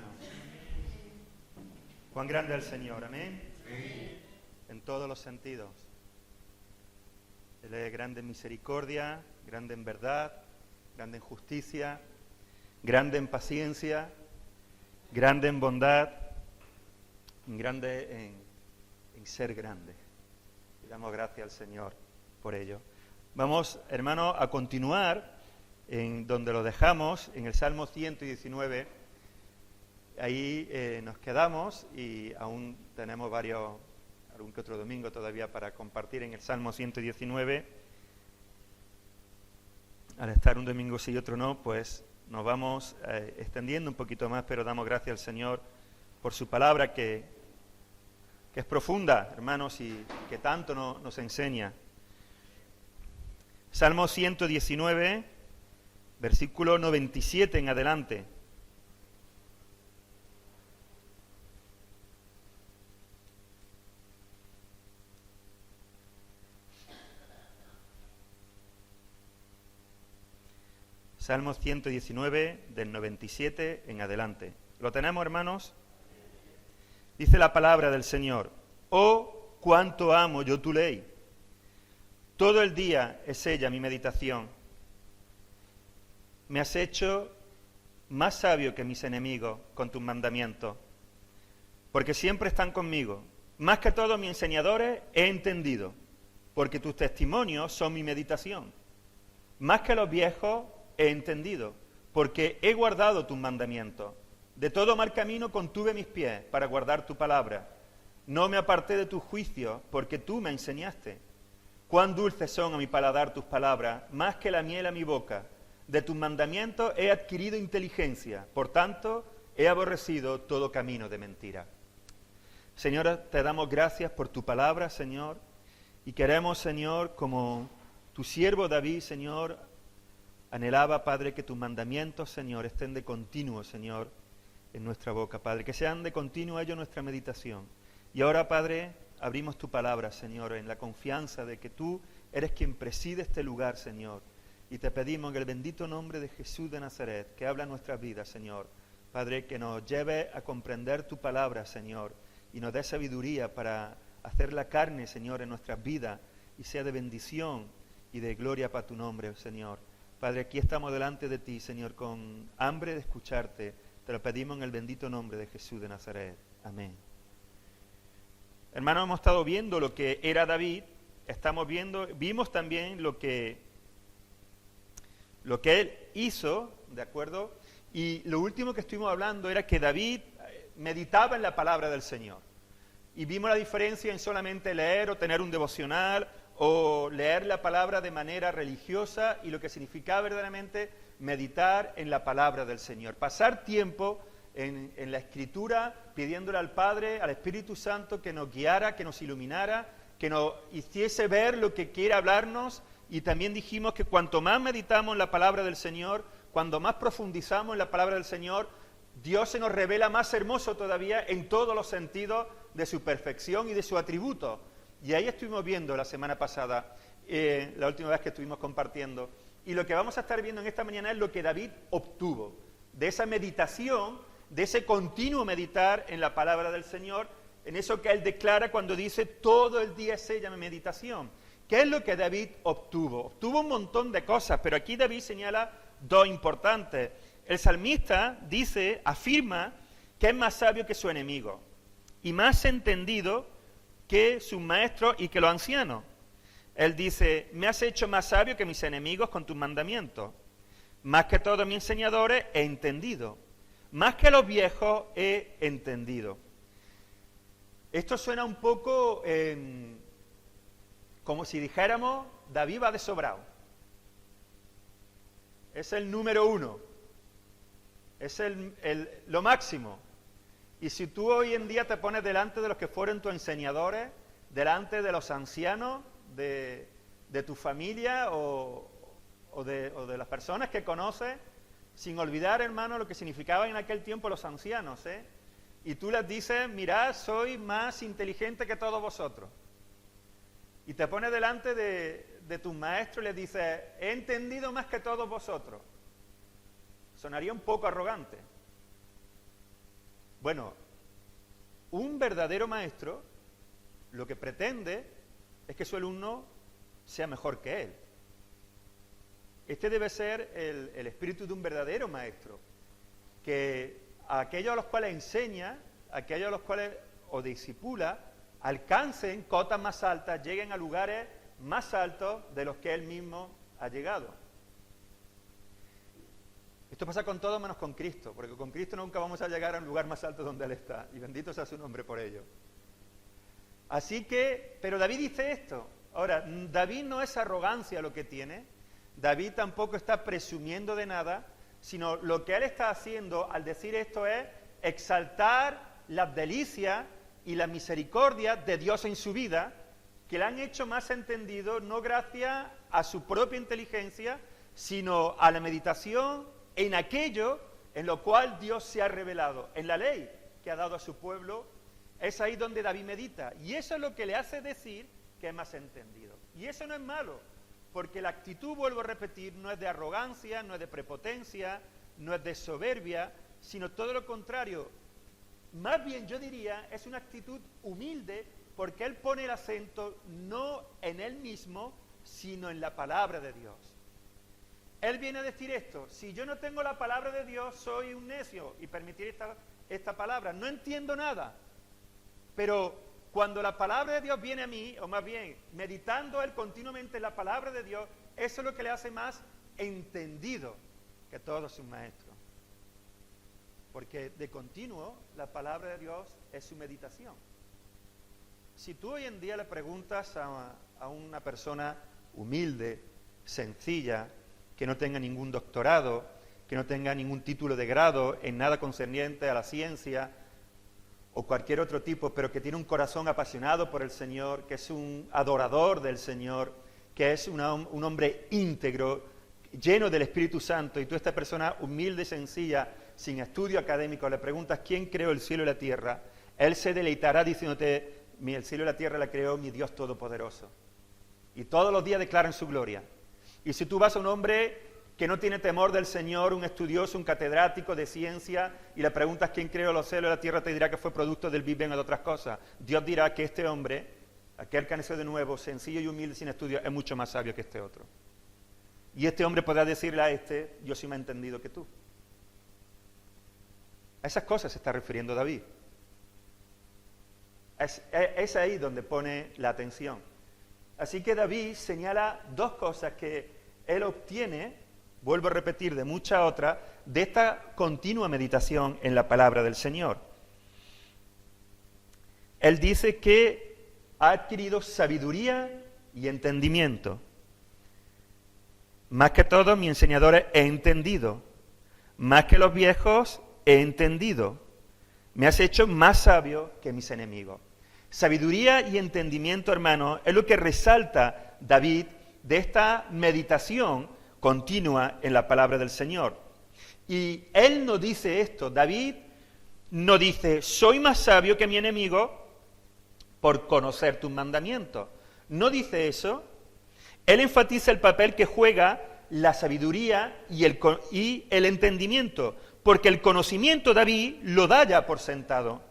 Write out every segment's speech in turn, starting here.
hermanos. Cuán grande es el Señor, amén. En todos los sentidos. Él es grande en misericordia, grande en verdad, grande en justicia, grande en paciencia, grande en bondad, grande en ser grande. Le damos gracias al Señor por ello. Vamos, hermanos, a continuar en donde lo dejamos, en el Salmo 119. Ahí nos quedamos y aún tenemos algún que otro domingo todavía para compartir en el Salmo 119. Al estar un domingo sí y otro no, pues nos vamos extendiendo un poquito más, pero damos gracias al Señor por su palabra que es profunda, hermanos, y que tanto nos enseña. Salmo 119, versículo 97 en adelante. Salmo 119, del 97 en adelante. ¿Lo tenemos, hermanos? Dice la palabra del Señor: oh, cuánto amo yo tu ley. Todo el día es ella mi meditación. Me has hecho más sabio que mis enemigos con tus mandamientos, porque siempre están conmigo. Más que todos mis enseñadores he entendido, porque tus testimonios son mi meditación. Más que los viejos he entendido, porque he guardado tus mandamientos. De todo mal camino contuve mis pies para guardar tu palabra. No me aparté de tus juicios, porque tú me enseñaste. Cuán dulces son a mi paladar tus palabras, más que la miel a mi boca. De tus mandamientos he adquirido inteligencia, por tanto he aborrecido todo camino de mentira. Señor, te damos gracias por tu palabra, Señor, y queremos, Señor, como tu siervo David, Señor, anhelaba, Padre, que tus mandamientos, Señor, estén de continuo, Señor, en nuestra boca, Padre, que sean de continuo ellos nuestra meditación. Y ahora, Padre, abrimos tu palabra, Señor, en la confianza de que tú eres quien preside este lugar, Señor. Y te pedimos en el bendito nombre de Jesús de Nazaret, que habla nuestras vidas, Señor. Padre, que nos lleve a comprender tu palabra, Señor, y nos dé sabiduría para hacer la carne, Señor, en nuestras vidas, y sea de bendición y de gloria para tu nombre, Señor. Padre, aquí estamos delante de ti, Señor, con hambre de escucharte. Te lo pedimos en el bendito nombre de Jesús de Nazaret. Amén. Hermanos, hemos estado viendo lo que era David, vimos también lo que él hizo, ¿de acuerdo? Y lo último que estuvimos hablando era que David meditaba en la palabra del Señor. Y vimos la diferencia en solamente leer o tener un devocional o leer la palabra de manera religiosa y lo que significaba verdaderamente meditar en la palabra del Señor. Pasar tiempo en la Escritura, pidiéndole al Padre, al Espíritu Santo, que nos guiara, que nos iluminara, que nos hiciese ver lo que quiere hablarnos. Y también dijimos que cuanto más meditamos en la palabra del Señor, cuando más profundizamos en la palabra del Señor, Dios se nos revela más hermoso todavía en todos los sentidos de su perfección y de su atributo. Y ahí estuvimos viendo la semana pasada, la última vez que estuvimos compartiendo. Y lo que vamos a estar viendo en esta mañana es lo que David obtuvo de esa meditación, de ese continuo meditar en la palabra del Señor, en eso que él declara cuando dice todo el día es ella mi meditación. ¿Qué es lo que David obtuvo? Obtuvo un montón de cosas, pero aquí David señala dos importantes. El salmista afirma que es más sabio que su enemigo y más entendido que sus maestros y que los ancianos. Él dice: me has hecho más sabio que mis enemigos con tus mandamientos. Más que todos mis enseñadores he entendido. Más que los viejos he entendido. Esto suena un poco como si dijéramos, David va de sobrado. Es el número uno. Es lo máximo. Y si tú hoy en día te pones delante de los que fueron tus enseñadores, delante de los ancianos de tu familia o de las personas que conoces, sin olvidar, hermano, lo que significaban en aquel tiempo los ancianos, y tú les dices: mirad, soy más inteligente que todos vosotros. Y te pones delante de tus maestros y les dices: he entendido más que todos vosotros. Sonaría un poco arrogante. Bueno, un verdadero maestro lo que pretende es que su alumno sea mejor que él. Este debe ser el espíritu de un verdadero maestro, que a aquellos a los cuales enseña, a aquellos a los cuales o discipula, alcancen cotas más altas, lleguen a lugares más altos de los que él mismo ha llegado. Esto pasa con todo menos con Cristo, porque con Cristo nunca vamos a llegar a un lugar más alto donde Él está, y bendito sea su nombre por ello. Así que, pero David dice esto. Ahora, David no es arrogancia lo que tiene, David tampoco está presumiendo de nada, sino lo que él está haciendo al decir esto es exaltar las delicias y la misericordia de Dios en su vida, que le han hecho más entendido, no gracias a su propia inteligencia, sino a la meditación en aquello en lo cual Dios se ha revelado, en la ley que ha dado a su pueblo. Es ahí donde David medita, y eso es lo que le hace decir que es más entendido. Y eso no es malo, porque la actitud, vuelvo a repetir, no es de arrogancia, no es de prepotencia, no es de soberbia, sino todo lo contrario. Más bien, yo diría, es una actitud humilde, porque él pone el acento no en él mismo, sino en la palabra de Dios. Él viene a decir esto: si yo no tengo la palabra de Dios, soy un necio, y permitir esta palabra, no entiendo nada. Pero cuando la palabra de Dios viene a mí, o más bien, meditando él continuamente en la palabra de Dios, eso es lo que le hace más entendido que todos sus maestros. Porque de continuo la palabra de Dios es su meditación. Si tú hoy en día le preguntas a una persona humilde, sencilla, que no tenga ningún doctorado, que no tenga ningún título de grado en nada concerniente a la ciencia o cualquier otro tipo, pero que tiene un corazón apasionado por el Señor, que es un adorador del Señor, que es un hombre íntegro, lleno del Espíritu Santo, y tú a esta persona humilde y sencilla, sin estudio académico, le preguntas quién creó el cielo y la tierra, él se deleitará diciéndote: el cielo y la tierra la creó mi Dios Todopoderoso. Y todos los días declaran su gloria. Y si tú vas a un hombre que no tiene temor del Señor, un estudioso, un catedrático de ciencia, y le preguntas quién creó los cielos y la tierra, te dirá que fue producto del Big Bang o de otras cosas. Dios dirá que este hombre, aquel que ha nacido de nuevo, sencillo y humilde, sin estudio, es mucho más sabio que este otro. Y este hombre podrá decirle a este: yo sí me he entendido que tú. A esas cosas se está refiriendo David. Es ahí donde pone la atención. Así que David señala dos cosas que él obtiene, vuelvo a repetir, de muchas otras, de esta continua meditación en la palabra del Señor. Él dice que ha adquirido sabiduría y entendimiento. Más que todos mis enseñadores he entendido, más que los viejos he entendido. Me has hecho más sabio que mis enemigos. Sabiduría y entendimiento, hermanos, es lo que resalta David de esta meditación continua en la palabra del Señor. Y él no dice esto, David no dice: soy más sabio que mi enemigo por conocer tus mandamientos. No dice eso. Él enfatiza el papel que juega la sabiduría y el entendimiento, porque el conocimiento David lo da ya por sentado.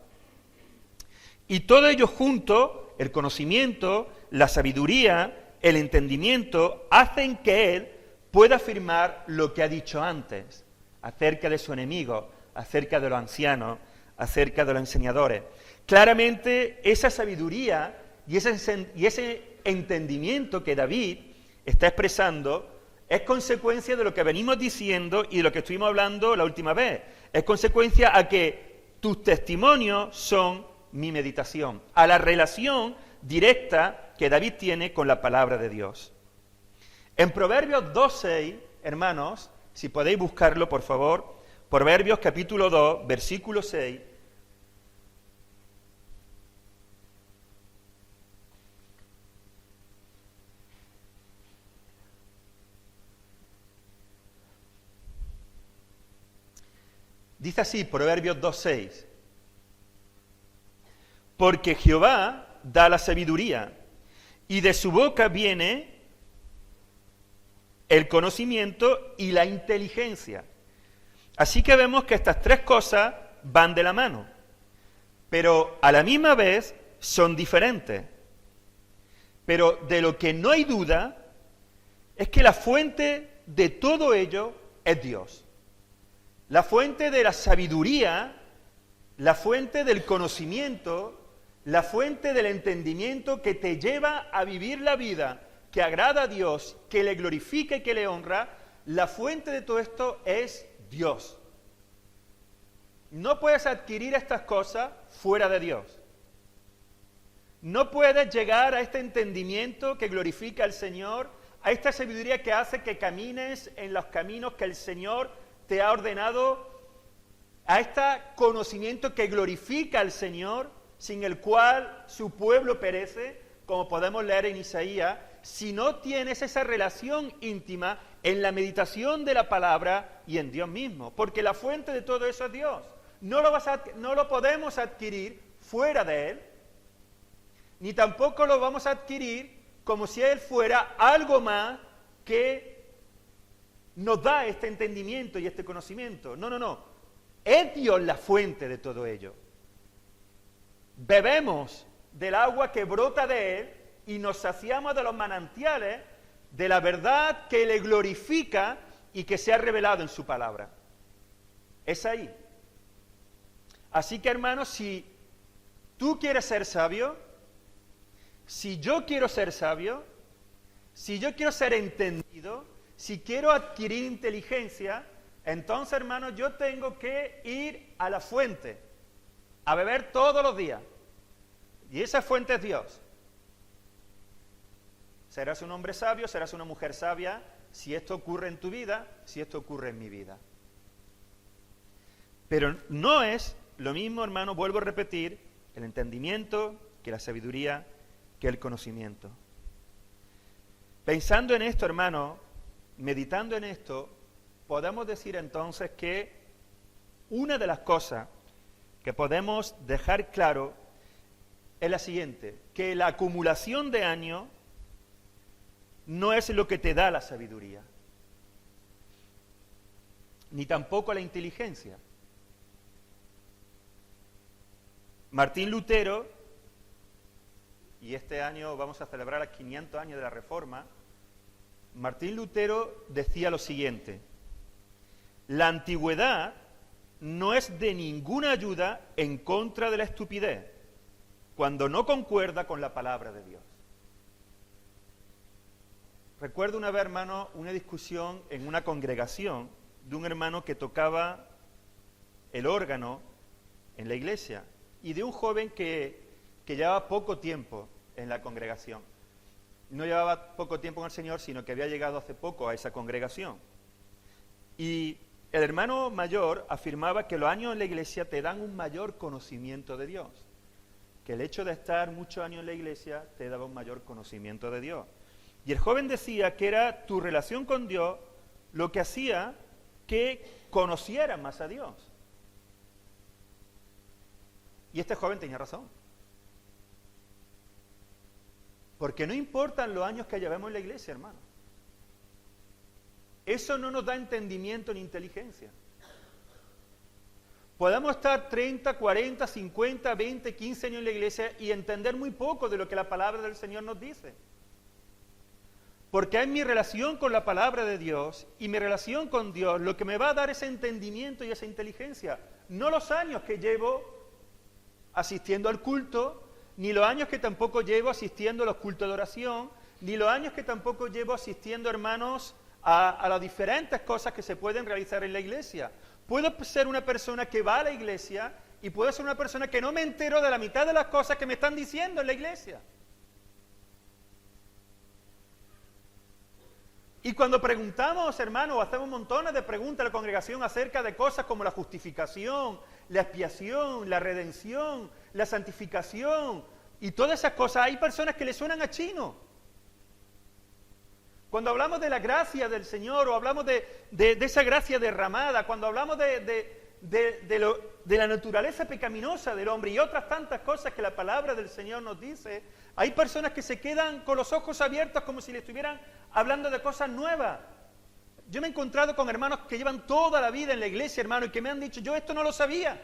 Y todo ello junto, el conocimiento, la sabiduría, el entendimiento, hacen que él pueda afirmar lo que ha dicho antes, acerca de su enemigo, acerca de los ancianos, acerca de los enseñadores. Claramente, esa sabiduría y ese entendimiento que David está expresando es consecuencia de lo que venimos diciendo y de lo que estuvimos hablando la última vez. Es consecuencia a que tus testimonios son mi meditación, a la relación directa que David tiene con la palabra de Dios. En Proverbios 2:6, hermanos, si podéis buscarlo, por favor, Proverbios capítulo 2, versículo 6, dice así, Proverbios 2:6: porque Jehová da la sabiduría, y de su boca viene el conocimiento y la inteligencia. Así que vemos que estas tres cosas van de la mano. pero a la misma vez son diferentes. Pero de lo que no hay duda es que la fuente de todo ello es Dios. La fuente de la sabiduría, la fuente del conocimiento, la fuente del entendimiento que te lleva a vivir la vida que agrada a Dios, que le glorifica y que le honra, la fuente de todo esto es Dios. No puedes adquirir estas cosas fuera de Dios. No puedes llegar a este entendimiento que glorifica al Señor, a esta sabiduría que hace que camines en los caminos que el Señor te ha ordenado, a este conocimiento que glorifica al Señor, sin el cual su pueblo perece, como podemos leer en Isaías, si no tienes esa relación íntima en la meditación de la palabra y en Dios mismo, porque la fuente de todo eso es Dios. No lo podemos adquirir fuera de Él, ni tampoco lo vamos a adquirir como si Él fuera algo más que nos da este entendimiento y este conocimiento. No. Es Dios la fuente de todo ello. Bebemos del agua que brota de Él y nos saciamos de los manantiales de la verdad que le glorifica y que se ha revelado en su palabra. Es ahí. Así que, hermanos, si tú quieres ser sabio, si yo quiero ser sabio, si yo quiero ser entendido, si quiero adquirir inteligencia, entonces, hermanos, yo tengo que ir a la fuente, a beber todos los días. Y esa fuente es Dios. Serás un hombre sabio, serás una mujer sabia, si esto ocurre en tu vida, si esto ocurre en mi vida. Pero no es lo mismo, hermano, vuelvo a repetir, el entendimiento que la sabiduría, que el conocimiento. Pensando en esto, hermano, meditando en esto, podemos decir entonces que una de las cosas que podemos dejar claro es la siguiente, que la acumulación de años no es lo que te da la sabiduría, ni tampoco la inteligencia. Martín Lutero, y este año vamos a celebrar los 500 años de la Reforma, Martín Lutero decía lo siguiente: la antigüedad no es de ninguna ayuda en contra de la estupidez, cuando no concuerda con la palabra de Dios. Recuerdo una vez, hermano, una discusión en una congregación de un hermano que tocaba el órgano en la iglesia y de un joven que llevaba poco tiempo en la congregación. No llevaba poco tiempo con el Señor, sino que había llegado hace poco a esa congregación. Y el hermano mayor afirmaba que los años en la iglesia te dan un mayor conocimiento de Dios, que el hecho de estar muchos años en la iglesia te daba un mayor conocimiento de Dios. Y el joven decía que era tu relación con Dios lo que hacía que conocieras más a Dios. Y este joven tenía razón. Porque no importan los años que llevemos en la iglesia, hermano. Eso no nos da entendimiento ni inteligencia. Podemos estar 30, 40, 50, 20, 15 años en la iglesia y entender muy poco de lo que la palabra del Señor nos dice. Porque es mi relación con la palabra de Dios y mi relación con Dios lo que me va a dar ese entendimiento y esa inteligencia. No los años que llevo asistiendo al culto, ni los años que tampoco llevo asistiendo a los cultos de oración, ni los años que tampoco llevo asistiendo, hermanos, a las diferentes cosas que se pueden realizar en la iglesia. Puedo ser una persona que va a la iglesia y puedo ser una persona que no me entero de la mitad de las cosas que me están diciendo en la iglesia. Y cuando preguntamos, hermanos, o hacemos montones de preguntas a la congregación acerca de cosas como la justificación, la expiación, la redención, la santificación y todas esas cosas, hay personas que le suenan a chino. Cuando hablamos de la gracia del Señor o hablamos de esa gracia derramada, cuando hablamos de la naturaleza pecaminosa del hombre y otras tantas cosas que la palabra del Señor nos dice, hay personas que se quedan con los ojos abiertos como si le estuvieran hablando de cosas nuevas. Yo me he encontrado con hermanos que llevan toda la vida en la iglesia, hermano, y que me han dicho, yo esto no lo sabía.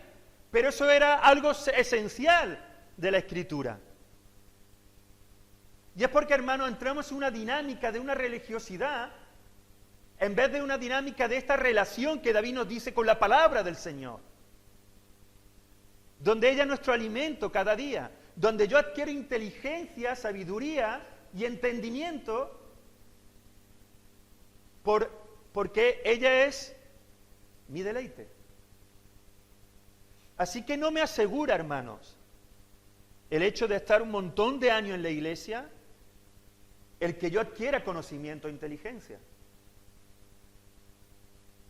Pero eso era algo esencial de la Escritura. Y es porque, hermanos, entramos en una dinámica de una religiosidad en vez de una dinámica de esta relación que David nos dice con la palabra del Señor. Donde ella es nuestro alimento cada día, donde yo adquiero inteligencia, sabiduría y entendimiento porque ella es mi deleite. Así que no me asegura, hermanos, el hecho de estar un montón de años en la iglesia, el que yo adquiera conocimiento e inteligencia.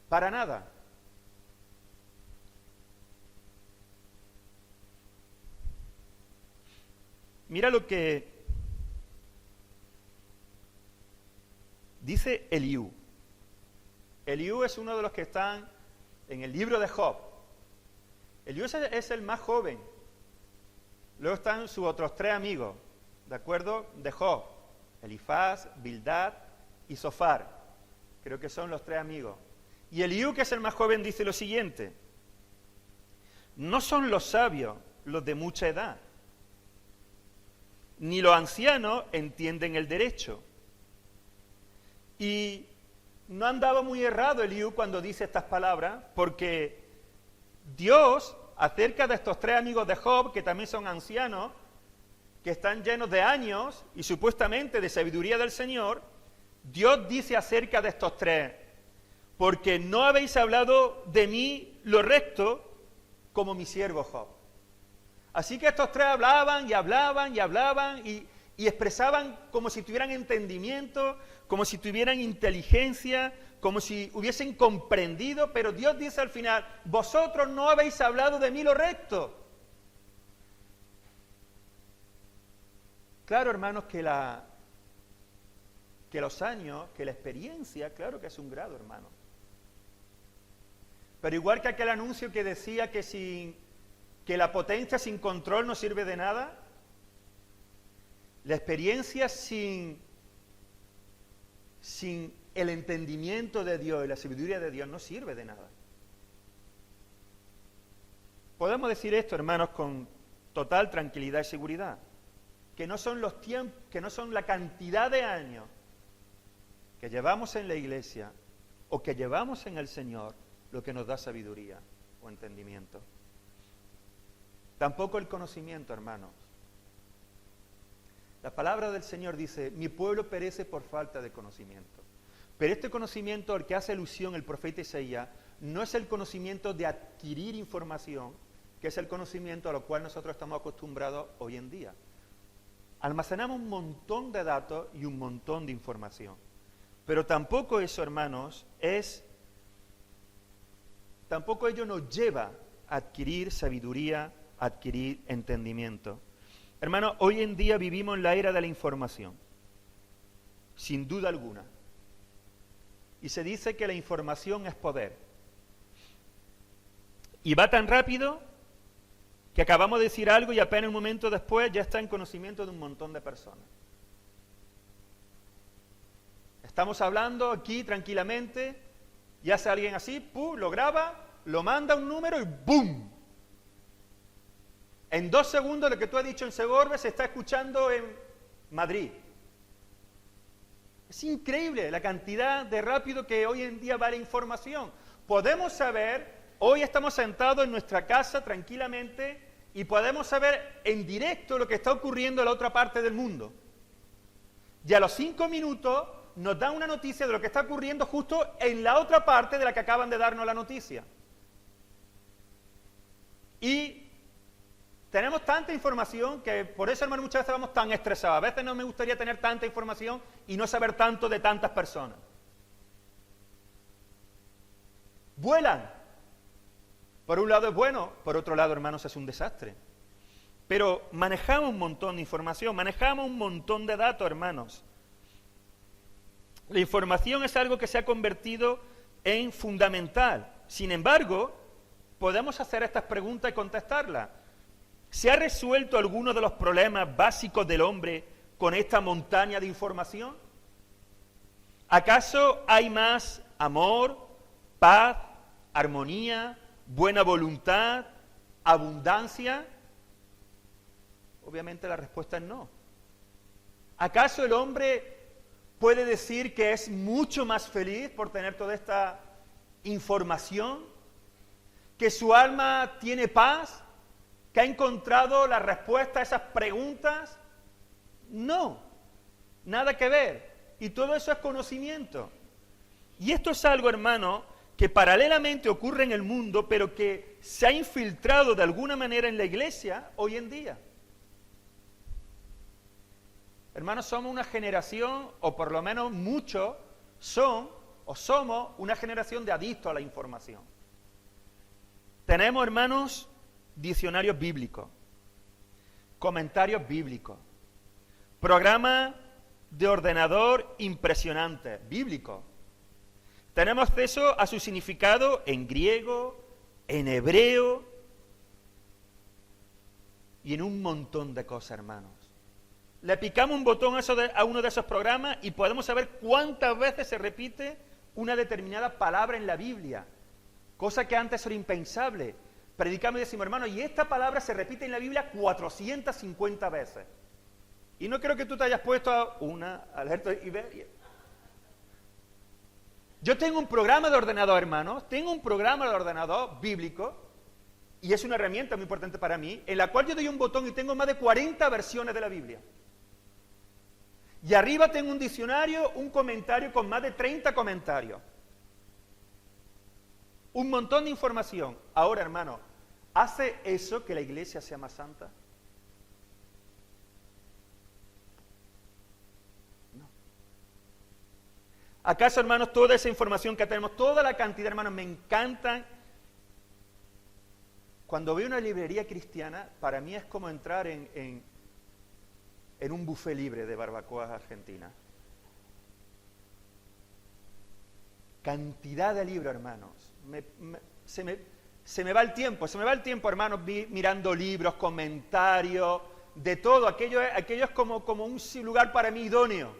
Para nada. Mira lo que dice Eliú. Eliú es uno de los que están en el libro de Job. Eliú es el más joven. Luego están sus otros 3 amigos, ¿de acuerdo? De Job. Elifaz, Bildad y Zofar. Creo que son los 3 amigos. Y Eliú, que es el más joven, dice lo siguiente: no son los sabios los de mucha edad, ni los ancianos entienden el derecho. Y no andaba muy errado Eliú cuando dice estas palabras, porque Dios, acerca de estos 3 amigos de Job, que también son ancianos, que están llenos de años y supuestamente de sabiduría del Señor, Dios dice acerca de estos 3: porque no habéis hablado de mí lo recto como mi siervo Job. Así que estos 3 hablaban y hablaban y hablaban y expresaban como si tuvieran entendimiento, como si tuvieran inteligencia, como si hubiesen comprendido, pero Dios dice al final: vosotros no habéis hablado de mí lo recto. Claro, hermanos, que los años, que la experiencia, claro que es un grado, hermano. Pero igual que aquel anuncio que decía que la potencia sin control no sirve de nada, la experiencia sin el entendimiento de Dios y la sabiduría de Dios no sirve de nada. Podemos decir esto, hermanos, con total tranquilidad y seguridad, que no son los tiempos, que no son la cantidad de años que llevamos en la iglesia o que llevamos en el Señor lo que nos da sabiduría o entendimiento. Tampoco el conocimiento, hermanos. La palabra del Señor dice: mi pueblo perece por falta de conocimiento. Pero este conocimiento al que hace alusión el profeta Isaías no es el conocimiento de adquirir información, que es el conocimiento a lo cual nosotros estamos acostumbrados hoy en día. Almacenamos un montón de datos y un montón de información. Pero tampoco eso, hermanos, tampoco ello nos lleva a adquirir sabiduría, a adquirir entendimiento. Hermanos, hoy en día vivimos en la era de la información, sin duda alguna. Y se dice que la información es poder. Y va tan rápido que acabamos de decir algo y apenas un momento después ya está en conocimiento de un montón de personas. Estamos hablando aquí tranquilamente y hace alguien así, ¡pum!, lo graba, lo manda un número y ¡boom! En 2 segundos lo que tú has dicho en Segorbe se está escuchando en Madrid. Es increíble la cantidad de rápido que hoy en día va la información. Podemos saber, hoy estamos sentados en nuestra casa tranquilamente y podemos saber en directo lo que está ocurriendo en la otra parte del mundo. Y a los 5 minutos nos dan una noticia de lo que está ocurriendo justo en la otra parte de la que acaban de darnos la noticia. Y tenemos tanta información que por eso, hermano, muchas veces vamos tan estresados. A veces no me gustaría tener tanta información y no saber tanto de tantas personas. Vuelan. Por un lado es bueno, por otro lado, hermanos, es un desastre. Pero manejamos un montón de información, manejamos un montón de datos, hermanos. La información es algo que se ha convertido en fundamental. Sin embargo, podemos hacer estas preguntas y contestarlas. ¿Se ha resuelto alguno de los problemas básicos del hombre con esta montaña de información? ¿Acaso hay más amor, paz, armonía, buena voluntad abundancia? Obviamente la respuesta es no. ¿Acaso el hombre puede decir que es mucho más feliz por tener toda esta información? ¿Que su alma tiene paz? ¿Que ha encontrado la respuesta a esas preguntas? No, nada que ver. Y todo eso es conocimiento. Y esto es algo, hermano, que paralelamente ocurre en el mundo, pero que se ha infiltrado de alguna manera en la iglesia hoy en día. Hermanos, somos una generación, o por lo menos muchos son, o somos una generación de adictos a la información. Tenemos, hermanos, diccionarios bíblicos, comentarios bíblicos, programas de ordenador impresionantes, bíblicos. Tenemos acceso a su significado en griego, en hebreo y en un montón de cosas, hermanos. Le picamos un botón a uno de esos programas y podemos saber cuántas veces se repite una determinada palabra en la Biblia, cosa que antes era impensable. Predicamos y decimos, hermano, y esta palabra se repite en la Biblia 450 veces. Y no creo que tú te hayas puesto a una alerta Iberia. Yo tengo un programa de ordenador, hermanos, tengo un programa de ordenador bíblico, y es una herramienta muy importante para mí, en la cual yo doy un botón y tengo más de 40 versiones de la Biblia. Y arriba tengo un diccionario, un comentario con más de 30 comentarios. Un montón de información. Ahora, hermano, ¿hace eso que la iglesia sea más santa? No. ¿Acaso, hermanos, toda esa información que tenemos, toda la cantidad, hermanos, me encantan? Cuando veo una librería cristiana, para mí es como entrar en un buffet libre de barbacoas argentinas. Cantidad de libros, hermanos. Se me va el tiempo, hermanos, mirando libros, comentarios, de todo. Aquello es como un lugar para mí idóneo.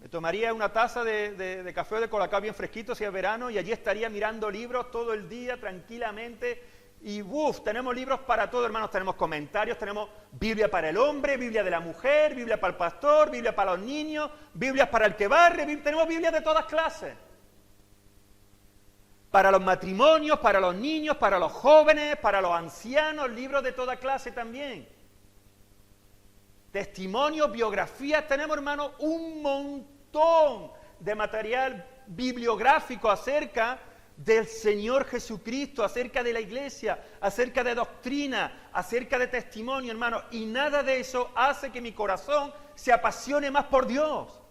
Me tomaría una taza de café o de colacao bien fresquito si es verano y allí estaría mirando libros todo el día tranquilamente. Y tenemos libros para todo, hermanos, tenemos comentarios, tenemos Biblia para el hombre, Biblia de la mujer, Biblia para el pastor, Biblia para los niños, Biblias para el que barre, tenemos Biblias de todas clases. Para los matrimonios, para los niños, para los jóvenes, para los ancianos, libros de toda clase también. Testimonios, biografías, tenemos, hermanos, un montón de material bibliográfico acerca del Señor Jesucristo, acerca de la iglesia, acerca de doctrina, acerca de testimonio, hermano, y nada de eso hace que mi corazón se apasione más por Dios.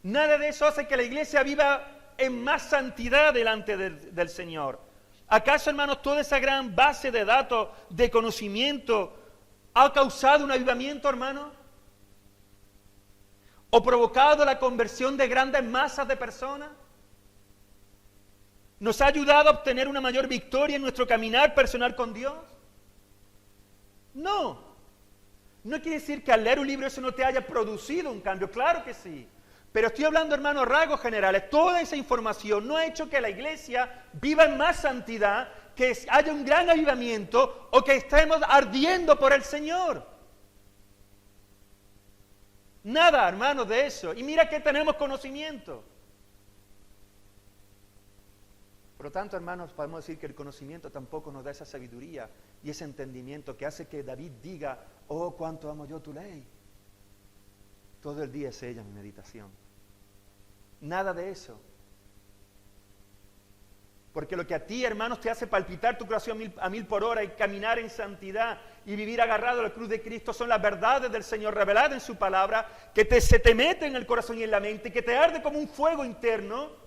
Nada de eso hace que la iglesia viva en más santidad delante del Señor. ¿Acaso, hermanos, toda esa gran base de datos, de conocimiento, ha causado un avivamiento, hermano? ¿O provocado la conversión de grandes masas de personas? ¿Nos ha ayudado a obtener una mayor victoria en nuestro caminar personal con Dios? No. No quiere decir que al leer un libro eso no te haya producido un cambio. Claro que sí. Pero estoy hablando, hermanos, rasgos generales. Toda esa información no ha hecho que la iglesia viva en más santidad, que haya un gran avivamiento o que estemos ardiendo por el Señor. Nada, hermanos, de eso. Y mira que tenemos conocimiento. Por lo tanto, hermanos, podemos decir que el conocimiento tampoco nos da esa sabiduría y ese entendimiento que hace que David diga, oh, cuánto amo yo tu ley. Todo el día es ella mi meditación. Nada de eso. Porque lo que a ti, hermanos, te hace palpitar tu corazón a mil por hora y caminar en santidad y vivir agarrado a la cruz de Cristo son las verdades del Señor reveladas en su palabra, que se te mete en el corazón y en la mente, que te arde como un fuego interno,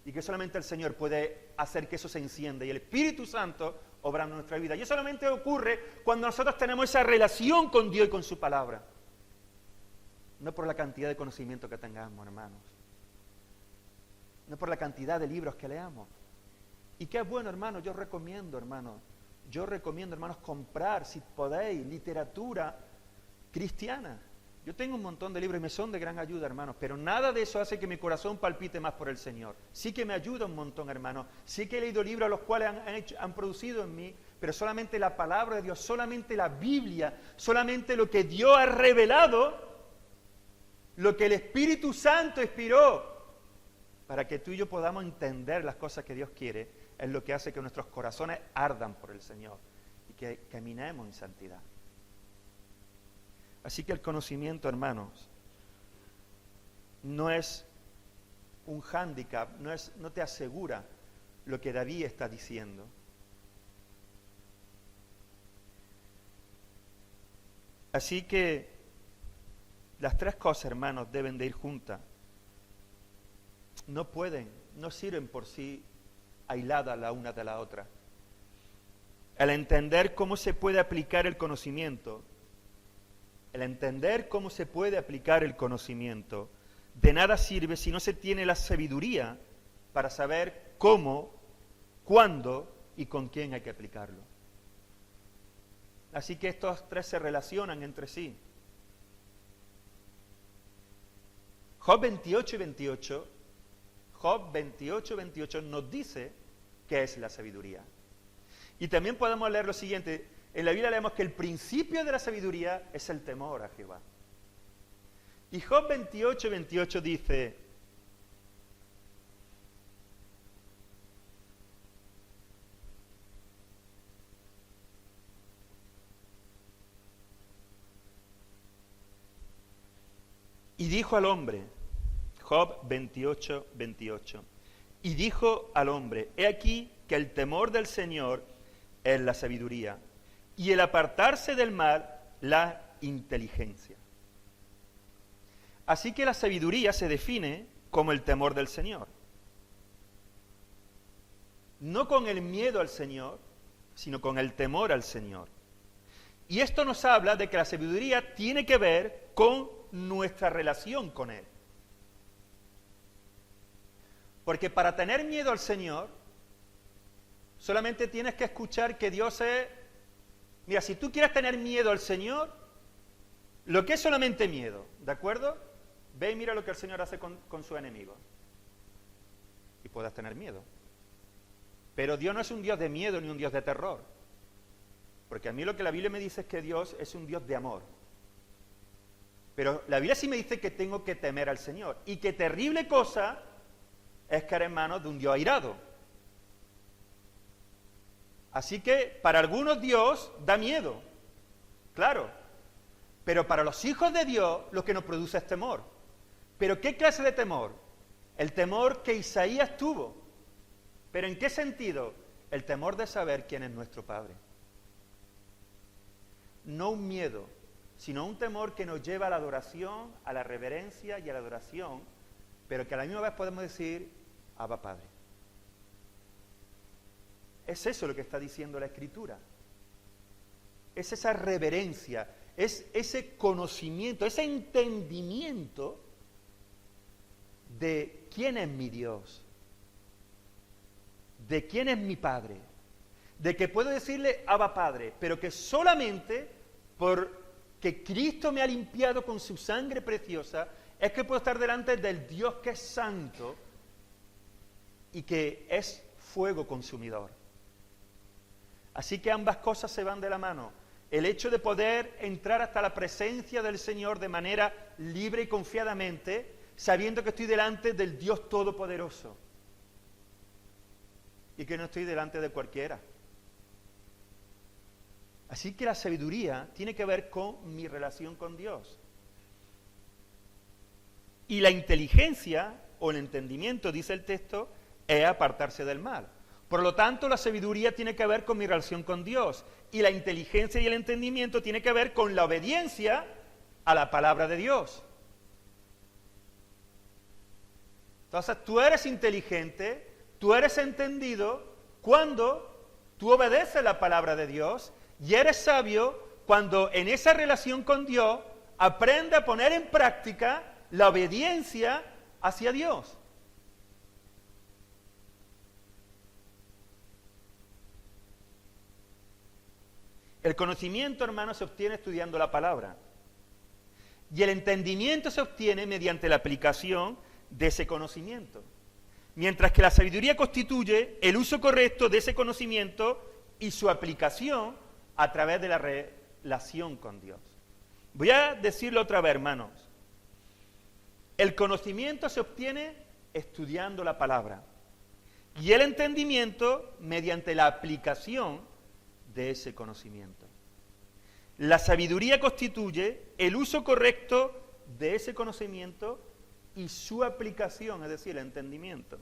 y que solamente el Señor puede hacer que eso se encienda y el Espíritu Santo obrando en nuestra vida. Y eso solamente ocurre cuando nosotros tenemos esa relación con Dios y con su palabra. No por la cantidad de conocimiento que tengamos, hermanos. No por la cantidad de libros que leamos. Y qué bueno, hermanos, yo recomiendo, hermanos, comprar, si podéis, literatura cristiana, Yo tengo un montón de libros y me son de gran ayuda, hermanos, pero nada de eso hace que mi corazón palpite más por el Señor. Sí que me ayuda un montón, hermanos. Sí que he leído libros a los cuales han producido en mí, pero solamente la palabra de Dios, solamente la Biblia, solamente lo que Dios ha revelado, lo que el Espíritu Santo inspiró, para que tú y yo podamos entender las cosas que Dios quiere, es lo que hace que nuestros corazones ardan por el Señor y que caminemos en santidad. Así que el conocimiento, hermanos, no es un hándicap, no te asegura lo que David está diciendo. Así que las tres cosas, hermanos, deben de ir juntas. No sirven por sí aisladas la una de la otra. El entender cómo se puede aplicar el conocimiento, de nada sirve si no se tiene la sabiduría para saber cómo, cuándo y con quién hay que aplicarlo. Así que estos tres se relacionan entre sí. Job 28:28 nos dice qué es la sabiduría. Y también podemos leer lo siguiente. En la Biblia leemos que el principio de la sabiduría es el temor a Jehová. Y Job 28:28 dice: y dijo al hombre, Job 28:28, y dijo al hombre, he aquí que el temor del Señor es la sabiduría, y el apartarse del mal, la inteligencia. Así que la sabiduría se define como el temor del Señor. No con el miedo al Señor, sino con el temor al Señor. Y esto nos habla de que la sabiduría tiene que ver con nuestra relación con Él. Porque para tener miedo al Señor, solamente tienes que escuchar que Dios es... Mira, si tú quieres tener miedo al Señor, lo que es solamente miedo, ¿de acuerdo? Ve y mira lo que el Señor hace con su enemigo. Y puedas tener miedo. Pero Dios no es un Dios de miedo ni un Dios de terror. Porque a mí lo que la Biblia me dice es que Dios es un Dios de amor. Pero la Biblia sí me dice que tengo que temer al Señor. Y qué terrible cosa es caer en manos de un Dios airado. Así que para algunos Dios da miedo, claro. Pero para los hijos de Dios lo que nos produce es temor. ¿Pero qué clase de temor? El temor que Isaías tuvo. ¿Pero en qué sentido? El temor de saber quién es nuestro Padre. No un miedo, sino un temor que nos lleva a la adoración, a la reverencia y a la adoración, pero que a la misma vez podemos decir, Abba Padre. Es eso lo que está diciendo la Escritura. Es esa reverencia, es ese conocimiento, ese entendimiento de quién es mi Dios, de quién es mi Padre, de que puedo decirle Abba Padre, pero que solamente porque Cristo me ha limpiado con su sangre preciosa, es que puedo estar delante del Dios que es santo y que es fuego consumidor. Así que ambas cosas se van de la mano. El hecho de poder entrar hasta la presencia del Señor de manera libre y confiadamente, sabiendo que estoy delante del Dios Todopoderoso y que no estoy delante de cualquiera. Así que la sabiduría tiene que ver con mi relación con Dios. Y la inteligencia o el entendimiento, dice el texto, es apartarse del mal. Por lo tanto, la sabiduría tiene que ver con mi relación con Dios. Y la inteligencia y el entendimiento tiene que ver con la obediencia a la palabra de Dios. Entonces, tú eres inteligente, tú eres entendido cuando tú obedeces la palabra de Dios y eres sabio cuando en esa relación con Dios aprende a poner en práctica la obediencia hacia Dios. El conocimiento, hermano, se obtiene estudiando la palabra. Y el entendimiento se obtiene mediante la aplicación de ese conocimiento. Mientras que la sabiduría constituye el uso correcto de ese conocimiento y su aplicación a través de la relación con Dios. Voy a decirlo otra vez, hermanos. El conocimiento se obtiene estudiando la palabra y el entendimiento mediante la aplicación de ese conocimiento. La sabiduría constituye el uso correcto de ese conocimiento y su aplicación, es decir, el entendimiento,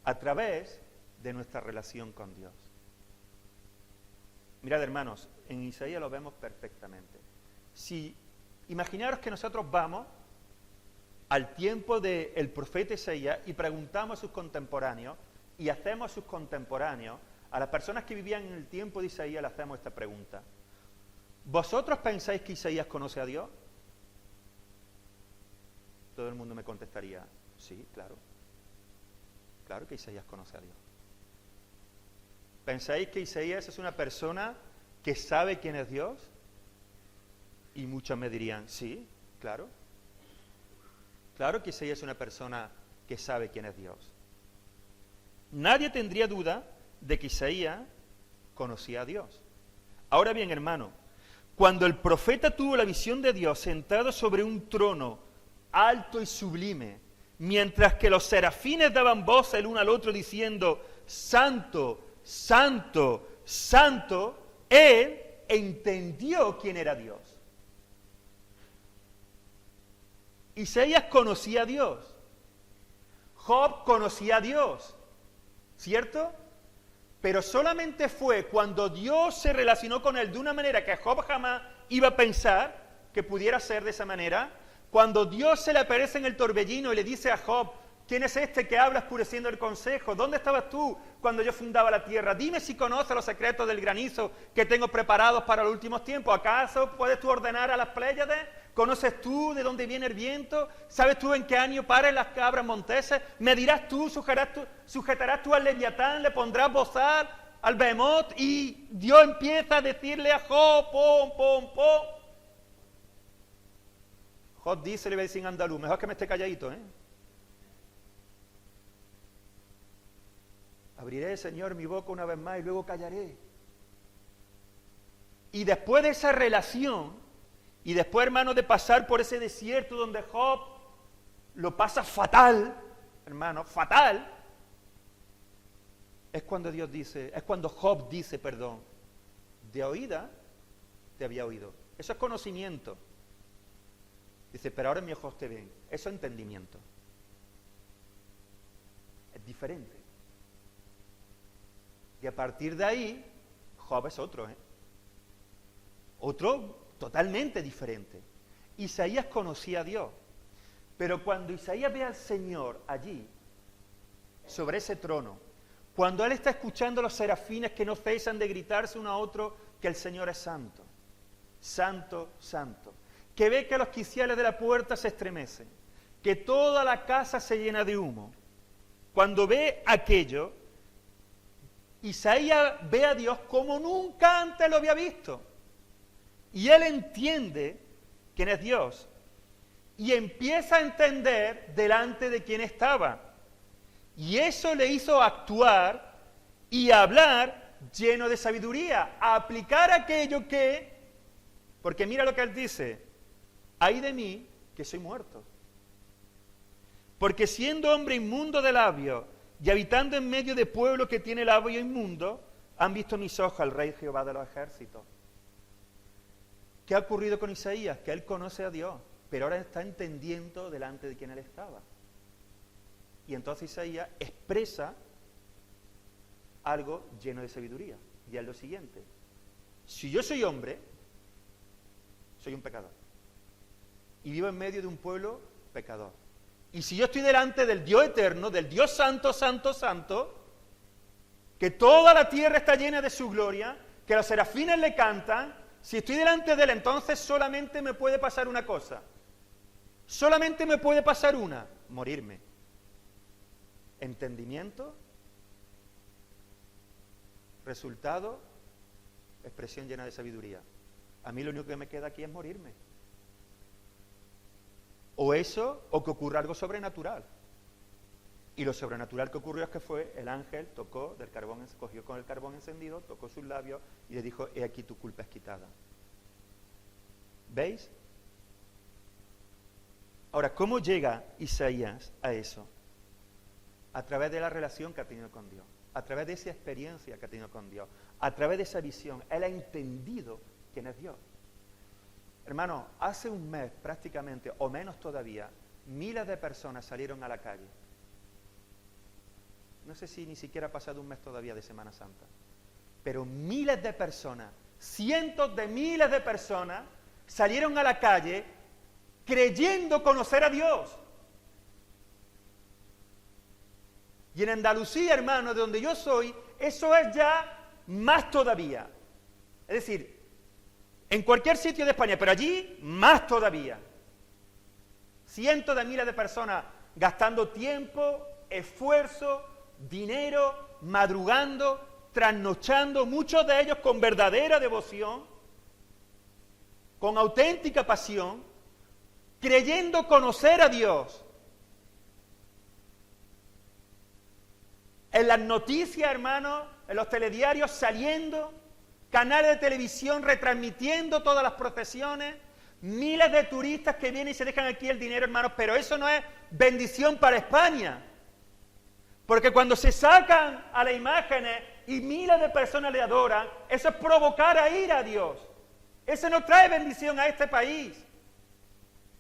a través de nuestra relación con Dios. Mirad, hermanos, en Isaías lo vemos perfectamente. Si imaginaros que nosotros vamos al tiempo del profeta Isaías y preguntamos a sus contemporáneos y hacemos a sus contemporáneos, a las personas que vivían en el tiempo de Isaías, le hacemos esta pregunta. ¿Vosotros pensáis que Isaías conoce a Dios? Todo el mundo me contestaría, sí, claro. Claro que Isaías conoce a Dios. ¿Pensáis que Isaías es una persona que sabe quién es Dios? Y muchos me dirían, sí, claro. Claro que Isaías es una persona que sabe quién es Dios. Nadie tendría duda de que Isaías conocía a Dios. Ahora bien, hermano, cuando el profeta tuvo la visión de Dios sentado sobre un trono alto y sublime, mientras que los serafines daban voz el uno al otro diciendo, Santo, Santo, Santo, él entendió quién era Dios. Isaías conocía a Dios. Job conocía a Dios, ¿cierto? Pero solamente fue cuando Dios se relacionó con él de una manera que Job jamás iba a pensar que pudiera ser de esa manera. Cuando Dios se le aparece en el torbellino y le dice a Job, ¿quién es este que habla oscureciendo el consejo? ¿Dónde estabas tú cuando yo fundaba la tierra? Dime si conoces los secretos del granizo que tengo preparados para los últimos tiempos. ¿Acaso puedes tú ordenar a las Pléyades? ¿Conoces tú de dónde viene el viento? ¿Sabes tú en qué año paren las cabras monteses? ¿Me dirás tú, sujetarás tú al Leviatán, le pondrás bozal al Behemoth? Y Dios empieza a decirle a Job, pom, pom, pom. Job dice, le voy a decir en andaluz, mejor que me esté calladito, ¿eh? Abriré, Señor, mi boca una vez más y luego callaré. Y después de esa relación, y después, hermano, de pasar por ese desierto donde Job lo pasa fatal, hermano, fatal, es cuando Job dice, de oída te había oído. Eso es conocimiento. Dice, pero ahora mis ojos te ven. Eso es entendimiento. Es diferente. Y a partir de ahí, Job es otro, ¿eh? Otro totalmente diferente. Isaías conocía a Dios, pero cuando Isaías ve al Señor allí, sobre ese trono, cuando él está escuchando a los serafines que no cesan de gritarse uno a otro que el Señor es santo, santo, santo, que ve que los quiciales de la puerta se estremecen, que toda la casa se llena de humo, cuando ve aquello, Isaías ve a Dios como nunca antes lo había visto. Y él entiende quién es Dios. Y empieza a entender delante de quién estaba. Y eso le hizo actuar y hablar lleno de sabiduría, a aplicar aquello que... Porque mira lo que él dice, ay de mí que soy muerto. Porque siendo hombre inmundo de labios y habitando en medio de pueblo que tiene labio inmundo, han visto mis ojos al Rey Jehová de los ejércitos. ¿Qué ha ocurrido con Isaías? Que él conoce a Dios, pero ahora está entendiendo delante de quién él estaba. Y entonces Isaías expresa algo lleno de sabiduría. Y es lo siguiente. Si yo soy hombre, soy un pecador. Y vivo en medio de un pueblo pecador. Y si yo estoy delante del Dios eterno, del Dios santo, santo, santo, que toda la tierra está llena de su gloria, que los serafines le cantan, si estoy delante de él, entonces solamente me puede pasar una cosa. Solamente me puede pasar una, morirme. Entendimiento, resultado, expresión llena de sabiduría. A mí lo único que me queda aquí es morirme. O eso, o que ocurra algo sobrenatural. Y lo sobrenatural que ocurrió es que fue el ángel, tocó del carbón, cogió con el carbón encendido, tocó sus labios y le dijo, he aquí tu culpa es quitada. ¿Veis? Ahora, ¿cómo llega Isaías a eso? A través de la relación que ha tenido con Dios, a través de esa experiencia que ha tenido con Dios, a través de esa visión. Él ha entendido quién es Dios. Hermano, hace un mes prácticamente, o menos todavía, miles de personas salieron a la calle. No sé si ni siquiera ha pasado un mes todavía de Semana Santa. Pero miles de personas, cientos de miles de personas, salieron a la calle creyendo conocer a Dios. Y en Andalucía, hermano, de donde yo soy, eso es ya más todavía. Es decir, en cualquier sitio de España, pero allí más todavía. Cientos de miles de personas gastando tiempo, esfuerzo, dinero, madrugando, trasnochando, muchos de ellos con verdadera devoción, con auténtica pasión, creyendo conocer a Dios. En las noticias, hermanos, en los telediarios saliendo, canales de televisión retransmitiendo todas las procesiones, miles de turistas que vienen y se dejan aquí el dinero, hermanos, pero eso no es bendición para España. Porque cuando se sacan a las imágenes y miles de personas le adoran, eso es provocar a ira a Dios. Eso no trae bendición a este país.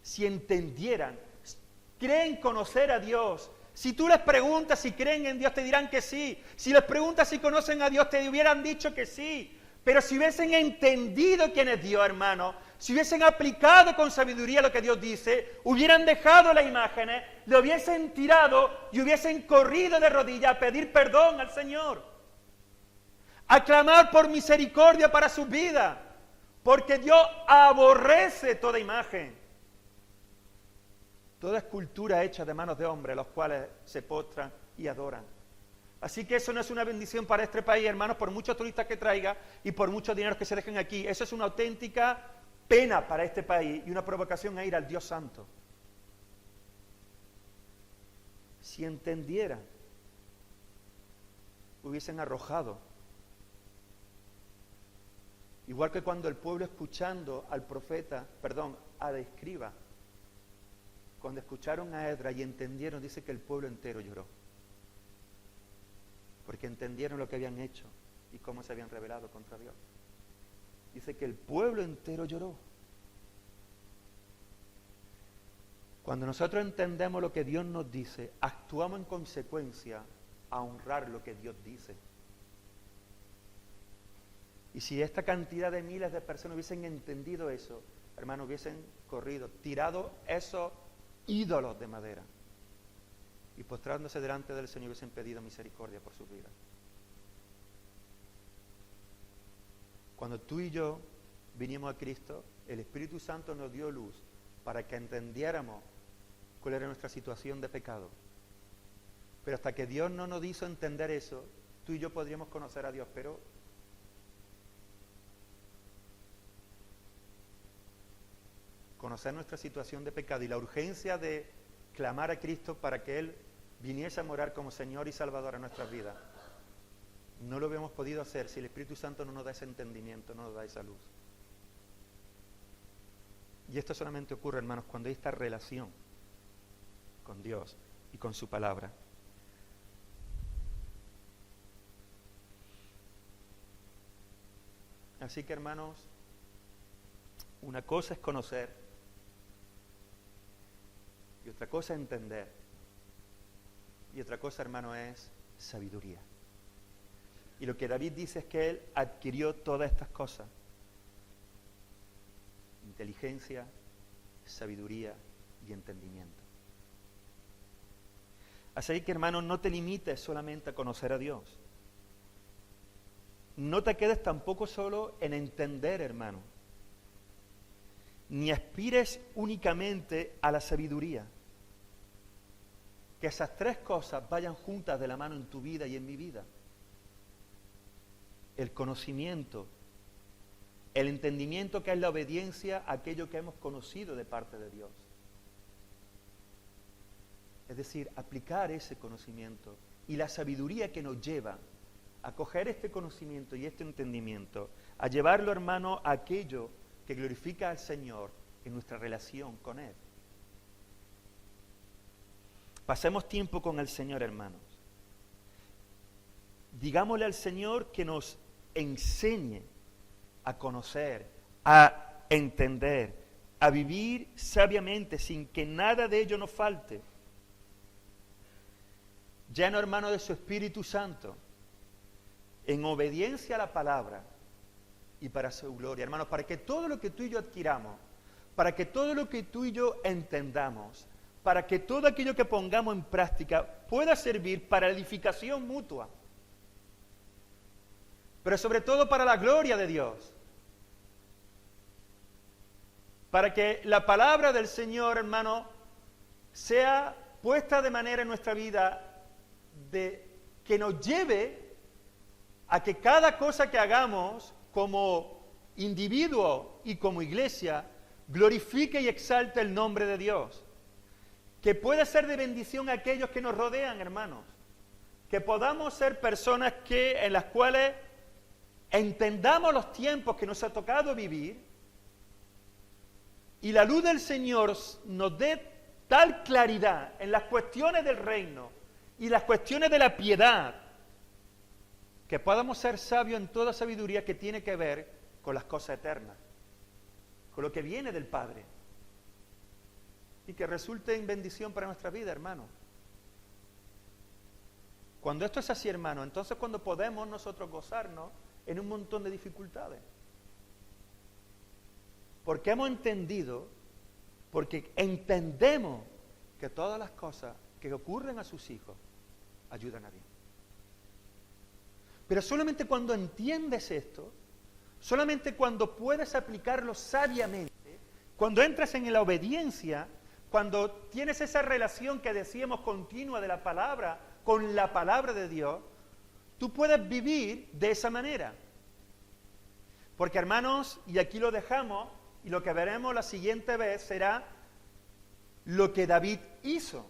Si entendieran, creen conocer a Dios. Si tú les preguntas si creen en Dios, te dirán que sí. Si les preguntas si conocen a Dios, te hubieran dicho que sí. Pero si hubiesen entendido quién es Dios, hermano, si hubiesen aplicado con sabiduría lo que Dios dice, hubieran dejado las imágenes, le hubiesen tirado y hubiesen corrido de rodillas a pedir perdón al Señor. A clamar por misericordia para sus vidas. Porque Dios aborrece toda imagen. Toda escultura hecha de manos de hombres, los cuales se postran y adoran. Así que eso no es una bendición para este país, hermanos, por muchos turistas que traiga y por muchos dineros que se dejen aquí. Eso es una auténtica pena para este país y una provocación a ir al Dios Santo. Si entendieran, hubiesen arrojado. Igual que cuando el pueblo escuchando al profeta, al escriba, cuando escucharon a Esdras y entendieron, dice que el pueblo entero lloró. Porque entendieron lo que habían hecho y cómo se habían rebelado contra Dios. Dice que el pueblo entero lloró. Cuando nosotros entendemos lo que Dios nos dice, actuamos en consecuencia a honrar lo que Dios dice. Y si esta cantidad de miles de personas hubiesen entendido eso, hermanos, hubiesen corrido, tirado esos ídolos de madera y postrándose delante del Señor hubiesen pedido misericordia por su vida. Cuando tú y yo vinimos a Cristo, el Espíritu Santo nos dio luz para que entendiéramos cuál era nuestra situación de pecado. Pero hasta que Dios no nos hizo entender eso, tú y yo podríamos conocer a Dios, pero conocer nuestra situación de pecado y la urgencia de clamar a Cristo para que Él viniese a morar como Señor y Salvador a nuestras vidas. No lo habíamos podido hacer si el Espíritu Santo no nos da ese entendimiento, no nos da esa luz. Y esto solamente ocurre, hermanos, cuando hay esta relación con Dios y con su palabra. Así que, hermanos, una cosa es conocer y otra cosa es entender. Y otra cosa, hermano, es sabiduría. Y lo que David dice es que él adquirió todas estas cosas. Inteligencia, sabiduría y entendimiento. Así que, hermano, no te limites solamente a conocer a Dios. No te quedes tampoco solo en entender, hermano. Ni aspires únicamente a la sabiduría. Que esas tres cosas vayan juntas de la mano en tu vida y en mi vida. El conocimiento, el entendimiento que es la obediencia a aquello que hemos conocido de parte de Dios. Es decir, aplicar ese conocimiento y la sabiduría que nos lleva a coger este conocimiento y este entendimiento, a llevarlo, hermano, a aquello que glorifica al Señor en nuestra relación con Él. Pasemos tiempo con el Señor, hermanos. Digámosle al Señor que nos enseñe a conocer, a entender, a vivir sabiamente sin que nada de ello nos falte. Lleno, hermano, de su Espíritu Santo, en obediencia a la palabra y para su gloria. Hermanos, para que todo lo que tú y yo adquiramos, para que todo lo que tú y yo entendamos, para que todo aquello que pongamos en práctica pueda servir para la edificación mutua, pero sobre todo para la gloria de Dios. Para que la palabra del Señor, hermano, sea puesta de manera en nuestra vida que nos lleve a que cada cosa que hagamos como individuo y como iglesia glorifique y exalte el nombre de Dios. Que pueda ser de bendición a aquellos que nos rodean, hermanos. Que podamos ser personas en las cuales entendamos los tiempos que nos ha tocado vivir y la luz del Señor nos dé tal claridad en las cuestiones del reino y las cuestiones de la piedad, que podamos ser sabios en toda sabiduría que tiene que ver con las cosas eternas, con lo que viene del Padre, y que resulte en bendición para nuestra vida, hermano. Cuando esto es así, hermano, entonces cuando podemos nosotros gozarnos en un montón de dificultades. Porque hemos entendido, porque entendemos que todas las cosas que ocurren a sus hijos ayudan a bien. Pero solamente cuando entiendes esto, solamente cuando puedes aplicarlo sabiamente, cuando entras en la obediencia, cuando tienes esa relación que decíamos continua de la palabra con la palabra de Dios, tú puedes vivir de esa manera. Porque, hermanos, y aquí lo dejamos, y lo que veremos la siguiente vez será lo que David hizo.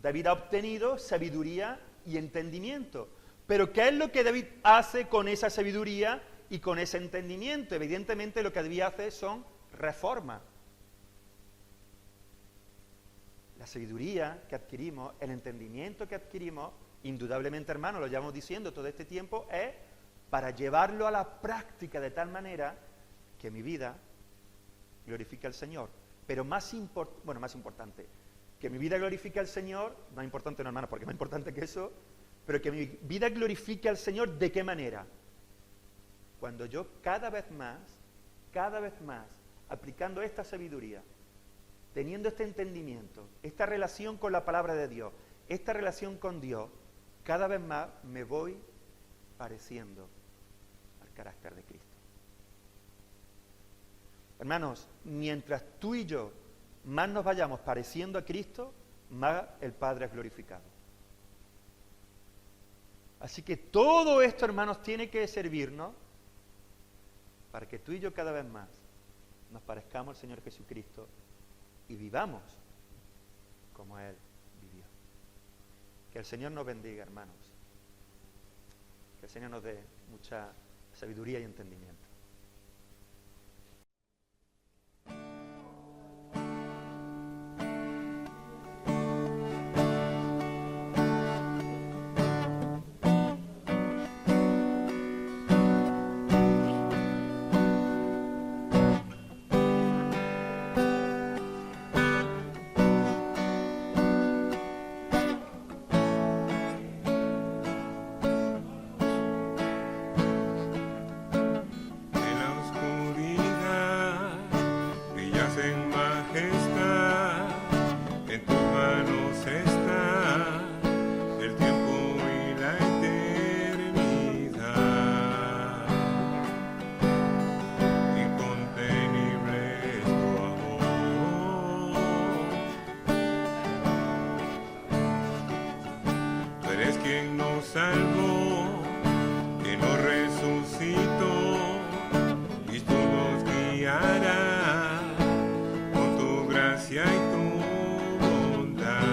David ha obtenido sabiduría y entendimiento. Pero ¿qué es lo que David hace con esa sabiduría y con ese entendimiento? Evidentemente lo que David hace son reformas. La sabiduría que adquirimos, el entendimiento que adquirimos, indudablemente, hermano, lo llevamos diciendo todo este tiempo, es para llevarlo a la práctica de tal manera que mi vida glorifique al Señor. Pero más importante, que mi vida glorifique al Señor, más importante no, hermano, porque más importante que eso, pero que mi vida glorifique al Señor, ¿de qué manera? Cuando yo cada vez más, aplicando esta sabiduría, teniendo este entendimiento, esta relación con la palabra de Dios, esta relación con Dios, cada vez más me voy pareciendo al carácter de Cristo. Hermanos, mientras tú y yo más nos vayamos pareciendo a Cristo, más el Padre es glorificado. Así que todo esto, hermanos, tiene que servirnos para que tú y yo cada vez más nos parezcamos al Señor Jesucristo y vivamos como Él vivió. Que el Señor nos bendiga, hermanos. Que el Señor nos dé mucha sabiduría y entendimiento. Con tu gracia y tu bondad.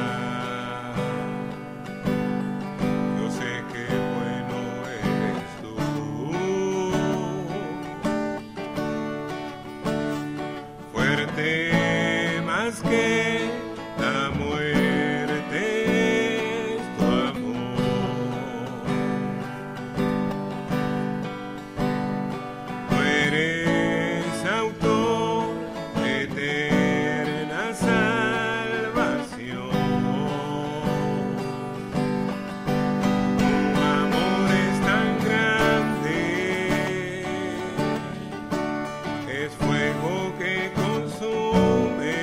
más que la muerte es tu amor. Tú eres autor de eterna salvación. Tu amor es tan grande, es fuego que consume,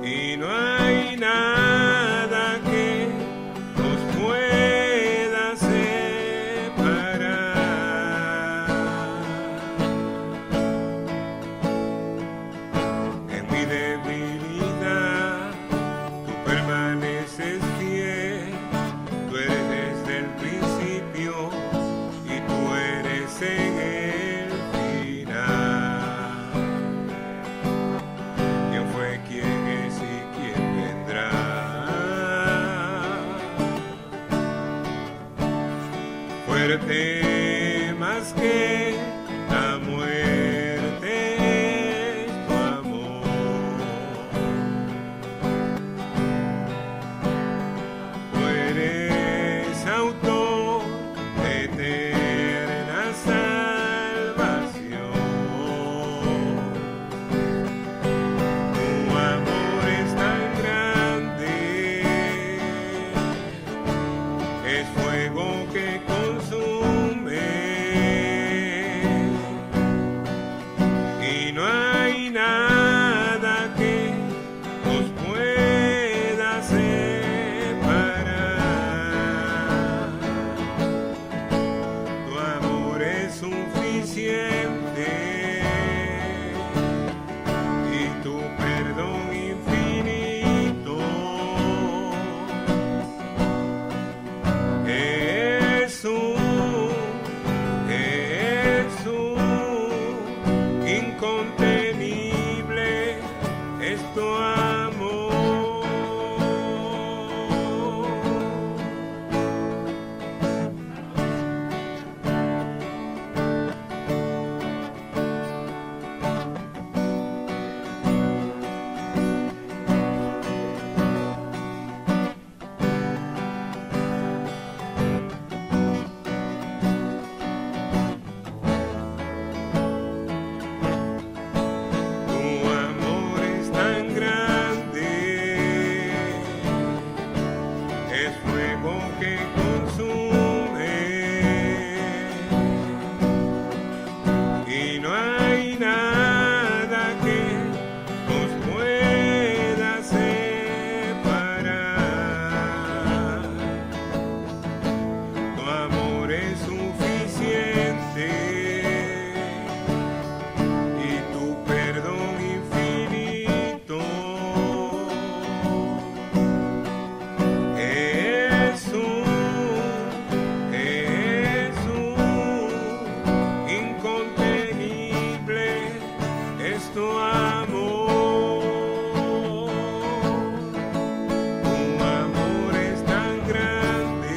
y no hay nada que nos pueda separar. En mi debilidad tú permaneces fiel, tú eres desde el principio y tú eres en el final. ¿Quién fue, quién es y quién vendrá? Fuerte más que la muerte es tu amor. Tú eres autor de eterna salvación. Tu amor es tan grande, es fuego que consume, y no hay nada que nos pueda separar. Tu amor es suficiente y tu perdón infinito. Jesús, incontenible es tu amor. Tu amor es tan grande, es fuego que consume, y no hay nada que nos pueda separar. Tu amor es suficiente y tu perdón infinito. Jesús, incontenible es tu amor. Tu amor es tan grande,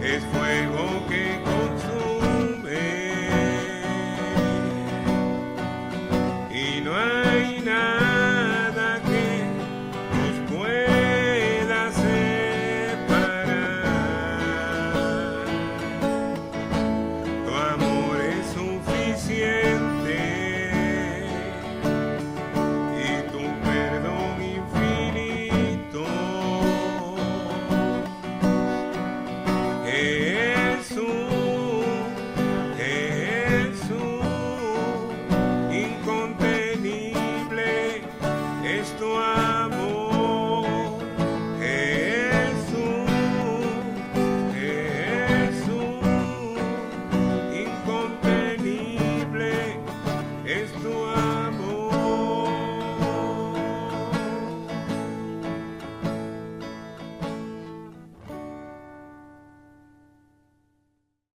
es fuego